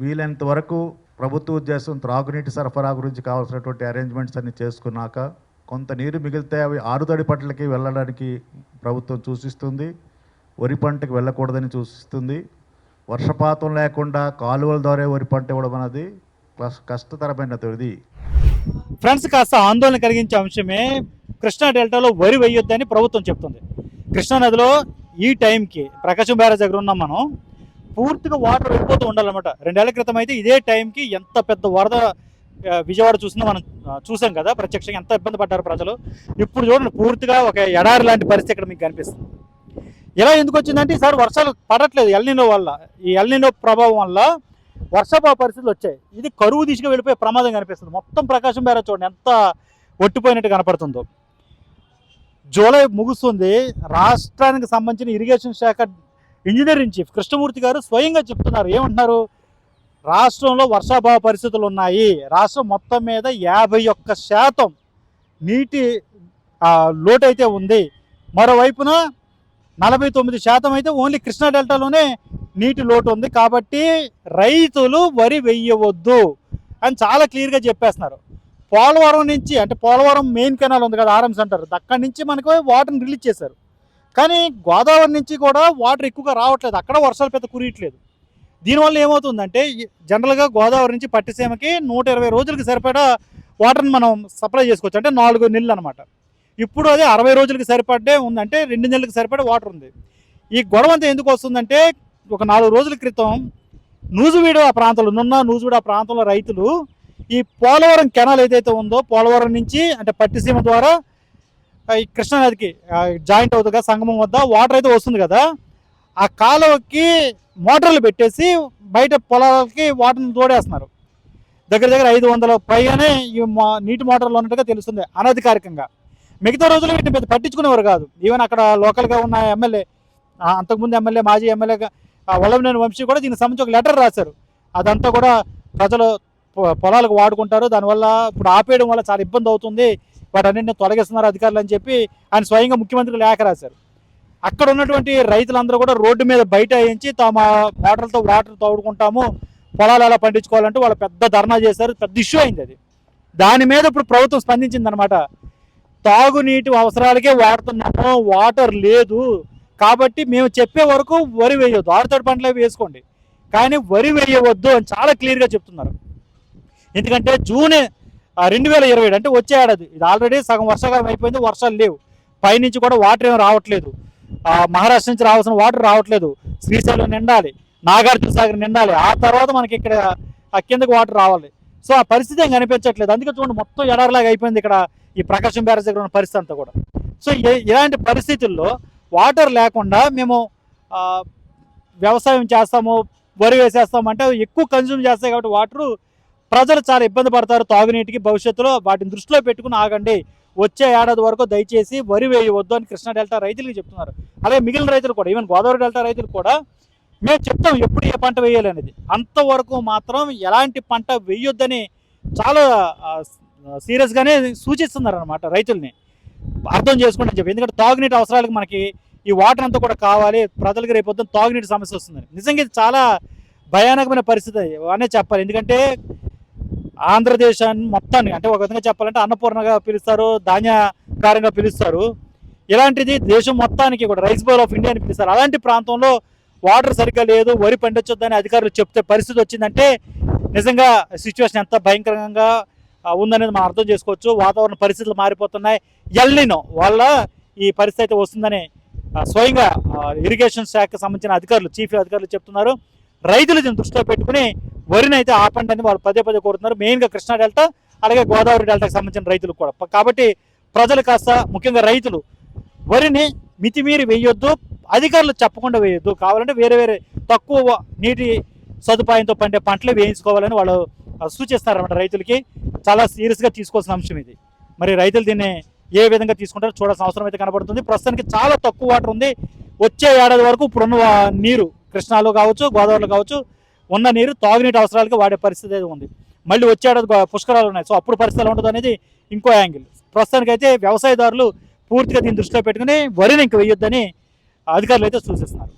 వీలైనంత వరకు ప్రభుత్వ ఉద్దేశం త్రాగునీటి సరఫరా గురించి కావాల్సినటువంటి అరేంజ్మెంట్స్ అన్ని చేసుకున్నాక కొంత నీరు మిగిలితే అవి ఆరుతడి పంటలకి వెళ్ళడానికి ప్రభుత్వం సూచిస్తుంది. వరి పంటకి వెళ్ళకూడదని సూచిస్తుంది. వర్షపాతం లేకుండా కాలువల ద్వారా వరి పంట ఇవ్వడం అనేది కష్టతరమైనది. ఫ్రెండ్స్, కాస్త ఆందోళన కలిగించే అంశమే కృష్ణా డెల్టాలో వరి వేయొద్దని ప్రభుత్వం చెప్తుంది. కృష్ణానదిలో ఈ టైంకి ప్రకాశం బ్యారేజ్ దగ్గర ఉన్నాం మనం, పూర్తిగా వాటర్ వెళ్ళిపోతూ ఉండాలన్నమాట. 2 ఏళ్ల క్రితం అయితే ఇదే టైంకి ఎంత పెద్ద వరద విజయవాడ చూసిందో మనం చూసాం కదా ప్రత్యక్షంగా, ఎంత ఇబ్బంది పడ్డారు ప్రజలు. ఇప్పుడు చూడండి, పూర్తిగా ఒక ఎడారి లాంటి పరిస్థితి ఇక్కడ మీకు కనిపిస్తుంది. ఇలా ఎందుకు వచ్చిందంటే ఈసారి వర్షాలు పడట్లేదు ఎల్నినో వల్ల. ఈ ఎల్నినో ప్రభావం వల్ల వర్షాభావ పరిస్థితులు వచ్చాయి. ఇది కరువు దిశగా వెళ్ళిపోయే ప్రమాదం కనిపిస్తుంది. మొత్తం ప్రకాశం బ్యారేజ్ చూడండి ఎంత ఒట్టిపోయినట్టు కనపడుతుందో. జూలై ముగుస్తుంది. రాష్ట్రానికి సంబంధించిన ఇరిగేషన్ శాఖ ఇంజనీర్ ఇన్ చీఫ్ కృష్ణమూర్తి గారు స్వయంగా చెప్తున్నారు. ఏమంటున్నారు? రాష్ట్రంలో వర్షాభావ పరిస్థితులు ఉన్నాయి. రాష్ట్రం మొత్తం మీద 51% నీటి లోటు అయితే ఉంది. మరోవైపున 49% అయితే ఓన్లీ కృష్ణా డెల్టాలోనే నీటి లోటు ఉంది. కాబట్టి రైతులు వరి వెయ్యవద్దు అని చాలా క్లియర్గా చెప్పేస్తున్నారు. పోలవరం నుంచి, అంటే పోలవరం మెయిన్ కెనాల్ ఉంది కదా ఆర్ఎం సెంటర్, అక్కడి నుంచి మనకు వాటర్ని రిలీజ్ చేశారు. కానీ గోదావరి నుంచి కూడా వాటర్ ఎక్కువగా రావట్లేదు. అక్కడ వర్షాలు పెద్ద కురియట్లేదు. దీనివల్ల ఏమవుతుందంటే జనరల్గా గోదావరి నుంచి పట్టిసీమకి 120 రోజులకి సరిపడా వాటర్ని మనం సప్లై చేసుకోవచ్చు, అంటే 4 నెలలు అనమాట. ఇప్పుడు అది 60 రోజులకి సరిపడే ఉందంటే 2 నెలలకు సరిపడే వాటర్ ఉంది. ఈ గొడవ అంతా ఎందుకు వస్తుందంటే ఒక 4 రోజుల క్రితం నూజివీడు ఆ ప్రాంతంలో నూజివీడు ఆ ప్రాంతంలో రైతులు ఈ పోలవరం కెనాల్ ఏదైతే ఉందో, పోలవరం నుంచి అంటే పట్టిసీమ ద్వారా ఈ కృష్ణానదికి జాయింట్ అవుతుంది కదా, సంగమం వద్ద వాటర్ అయితే వస్తుంది కదా, ఆ కాలువకి మోటార్లు పెట్టేసి బయట పొలాలకి వాటర్ని తోడేస్తున్నారు. దగ్గర 500 పైగానే ఈ నీటి మోటార్లు ఉన్నట్టుగా తెలుస్తుంది అనధికారికంగా. మిగతా రోజులు వీటిని పెద్ద పట్టించుకునేవారు కాదు. ఈవెన్ అక్కడ లోకల్గా ఉన్న ఎమ్మెల్యే, అంతకుముందు ఎమ్మెల్యే, మాజీ ఎమ్మెల్యేగా వల్లభనేని వంశీ కూడా దీనికి సంబంధించి ఒక లెటర్ రాశారు. అదంతా కూడా ప్రజలు పొలాలకు వాడుకుంటారు, దానివల్ల ఇప్పుడు ఆపేయడం వల్ల చాలా ఇబ్బంది అవుతుంది, వాటన్నింటిని తొలగిస్తున్నారు అధికారులు అని చెప్పి ఆయన స్వయంగా ముఖ్యమంత్రికి లేఖ రాశారు. అక్కడ ఉన్నటువంటి రైతులందరూ కూడా రోడ్డు మీద బయట వేయించి తమ మోటార్లతో వాటర్ తోడుకుంటాము, పొలాలు ఎలా పండించుకోవాలంటే వాళ్ళు పెద్ద ధర్నా చేశారు. పెద్ద ఇష్యూ అయింది అది. దాని మీద ఇప్పుడు ప్రభుత్వం స్పందించింది అనమాట. తాగునీటి అవసరాలకే వాడుతున్నాము, వాటర్ లేదు కాబట్టి మేము చెప్పే వరకు వరి వేయవద్దు, ఆరుతడి పంటలే వేసుకోండి కానీ వరి వేయవద్దు అని చాలా క్లియర్గా చెప్తున్నారు. ఎందుకంటే జూన్ 2027 అంటే వచ్చే ఏడాది, ఇది ఆల్రెడీ సగం వర్షాకాలం అయిపోయింది, వర్షాలు లేవు, పైనుంచి కూడా వాటర్ ఏమి రావట్లేదు, మహారాష్ట్ర నుంచి రావాల్సిన వాటర్ రావట్లేదు, శ్రీశైలం నిండాలి, నాగార్జున సాగర్ నిండాలి, ఆ తర్వాత మనకి ఇక్కడ కిందకి వాటర్ రావాలి. సో ఆ పరిస్థితి ఏం కనిపించట్లేదు. అందుకే చూడండి మొత్తం ఎడారిలాగా అయిపోయింది ఇక్కడ ఈ ప్రకాశం బ్యారేజ్ దగ్గర ఉన్న పరిస్థితి అంతా కూడా. సో ఇలాంటి పరిస్థితుల్లో వాటర్ లేకుండా మేము వ్యవసాయం చేస్తాము, వరి వేసేస్తాము అంటే ఎక్కువ కన్జ్యూమ్ చేస్తాయి కాబట్టి వాటరు ప్రజలు చాలా ఇబ్బంది పడతారు తాగునీటికి. భవిష్యత్తులో వాటిని దృష్టిలో పెట్టుకుని ఆగండి, వచ్చే ఏడాది వరకు దయచేసి వరి వేయవద్దు అని కృష్ణా డెల్టా రైతులకి చెప్తున్నారు. అలాగే మిగిలిన రైతులు కూడా, ఈవెన్ గోదావరి డెల్టా రైతులు కూడా మేము చెప్తాం ఎప్పుడు ఏ పంట వేయాలి అనేది. అంతవరకు మాత్రం ఎలాంటి పంట వేయొద్దని చాలా సీరియస్గానే సూచిస్తున్నారు అనమాట రైతుల్ని. అర్థం చేసుకోండి అని చెప్పి. ఎందుకంటే తాగునీటి అవసరాలకు మనకి ఈ వాటర్ అంతా కూడా కావాలి, ప్రజలకి రేపు పొద్దున్న తాగునీటి సమస్య వస్తుందని. నిజంగా ఇది చాలా భయానకమైన పరిస్థితి అనే చెప్పాలి. ఎందుకంటే ఆంధ్రదేశాన్ని మొత్తాన్ని, అంటే ఒక విధంగా చెప్పాలంటే అన్నపూర్ణగా పిలుస్తారు, ధాన్యకారంగా పిలుస్తారు. ఇలాంటిది దేశం మొత్తానికి కూడా రైస్ బౌల్ ఆఫ్ ఇండియా అని పిలుస్తారు. అలాంటి ప్రాంతంలో వాటర్ సరిగ్గా లేదు, వరి పండించొద్దని అధికారులు చెప్తే పరిస్థితి వచ్చిందంటే నిజంగా సిచ్యువేషన్ ఎంత భయంకరంగా ఉందనేది మనం అర్థం చేసుకోవచ్చు. వాతావరణ పరిస్థితులు మారిపోతున్నాయి. ఎల్నినో వల్ల ఈ పరిస్థితి అయితే వస్తుందని స్వయంగా ఇరిగేషన్ శాఖకు సంబంధించిన అధికారులు, చీఫ్ అధికారులు చెప్తున్నారు. రైతులు దీన్ని దృష్టిలో పెట్టుకుని వరిని అయితే ఆపండి అని వాళ్ళు పదే కోరుతున్నారు. మెయిన్గా కృష్ణా డెల్టా అలాగే గోదావరి డెల్టాకు సంబంధించిన రైతులు కూడా. కాబట్టి ప్రజలు కాస్త, ముఖ్యంగా రైతులు వరిని మితిమీరి వేయొద్దు, అధికారులు చెప్పకుండా వేయొద్దు, కావాలంటే వేరే తక్కువ నీటి సదుపాయంతో పండే పంటలు వేయించుకోవాలని వాళ్ళు సూచిస్తారన్నమాట రైతులకి. చాలా సీరియస్గా తీసుకోవాల్సిన అంశం ఇది. మరి రైతులు దీన్ని ఏ విధంగా తీసుకుంటారో చూడాల్సిన అవసరం అయితే కనబడుతుంది. ప్రస్తుతానికి చాలా తక్కువ వాటర్ ఉంది. వచ్చే ఏడాది వరకు ఇప్పుడున్న నీరు కృష్ణాలో కావచ్చు, గోదావరిలో కావచ్చు, ఉన్న నీరు తాగునీటి అవసరాలకి వాడే పరిస్థితి అయితే ఉంది. మళ్ళీ వచ్చే ఏడాది పుష్కరాలు ఉన్నాయి. సో అప్పుడు పరిస్థితి ఎలా ఉంటుంది అనేది ఇంకో యాంగిల్. ప్రస్తుతానికైతే వ్యవసాయదారులు పూర్తిగా దీన్ని దృష్టిలో పెట్టుకుని వరిని ఇంక వేయొద్దని అధికారులు అయితే సూచిస్తున్నారు.